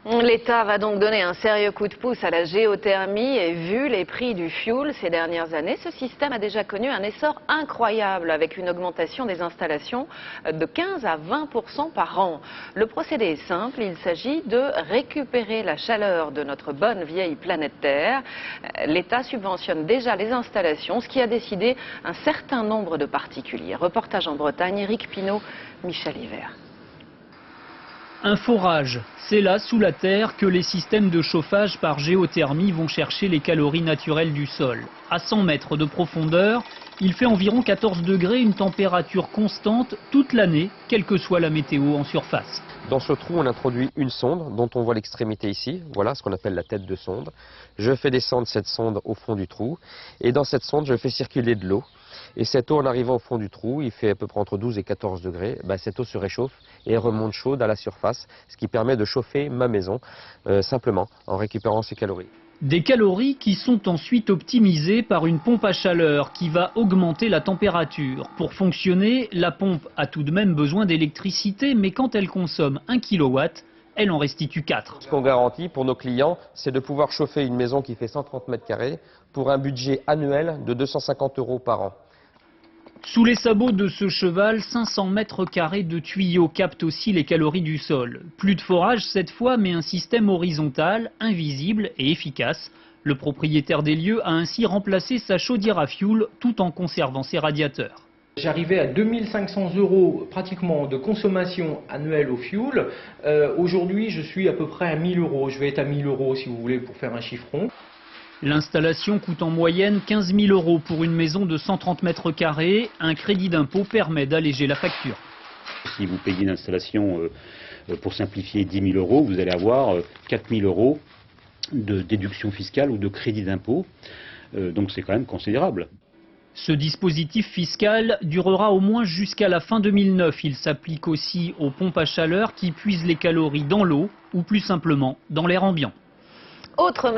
L'État va donc donner un sérieux coup de pouce à la géothermie et vu les prix du fioul ces dernières années, ce système a déjà connu un essor incroyable avec une augmentation des installations de 15 à 20% par an. Le procédé est simple, il s'agit de récupérer la chaleur de notre bonne vieille planète Terre. L'État subventionne déjà les installations, ce qui a décidé un certain nombre de particuliers. Reportage en Bretagne, Éric Pinault, Michel Hiver. Un forage, c'est là, sous la terre, que les systèmes de chauffage par géothermie vont chercher les calories naturelles du sol. À 100 mètres de profondeur, il fait environ 14 degrés, une température constante toute l'année, quelle que soit la météo en surface. Dans ce trou, on introduit une sonde dont on voit l'extrémité ici. Voilà ce qu'on appelle la tête de sonde. Je fais descendre cette sonde au fond du trou et dans cette sonde, je fais circuler de l'eau. Et cette eau, en arrivant au fond du trou, il fait à peu près entre 12 et 14 degrés, cette eau se réchauffe et remonte chaude à la surface, ce qui permet de chauffer ma maison simplement en récupérant ces calories. Des calories qui sont ensuite optimisées par une pompe à chaleur qui va augmenter la température. Pour fonctionner, la pompe a tout de même besoin d'électricité, mais quand elle consomme 1 kW, elle en restitue 4. Ce qu'on garantit pour nos clients, c'est de pouvoir chauffer une maison qui fait 130 mètres carrés pour un budget annuel de 250 € par an. Sous les sabots de ce cheval, 500 mètres carrés de tuyaux captent aussi les calories du sol. Plus de forage cette fois, mais un système horizontal, invisible et efficace. Le propriétaire des lieux a ainsi remplacé sa chaudière à fioul tout en conservant ses radiateurs. J'arrivais à 2500 € pratiquement de consommation annuelle au fioul. Aujourd'hui, je suis à peu près à 1000 €. Je vais être à 1000 € si vous voulez pour faire un chiffron. L'installation coûte en moyenne 15 000 € pour une maison de 130 mètres carrés. Un crédit d'impôt permet d'alléger la facture. Si vous payez une installation, pour simplifier, 10 000 €, vous allez avoir 4 000 € de déduction fiscale ou de crédit d'impôt. Donc c'est quand même considérable. Ce dispositif fiscal durera au moins jusqu'à la fin 2009. Il s'applique aussi aux pompes à chaleur qui puisent les calories dans l'eau ou plus simplement dans l'air ambiant. Autre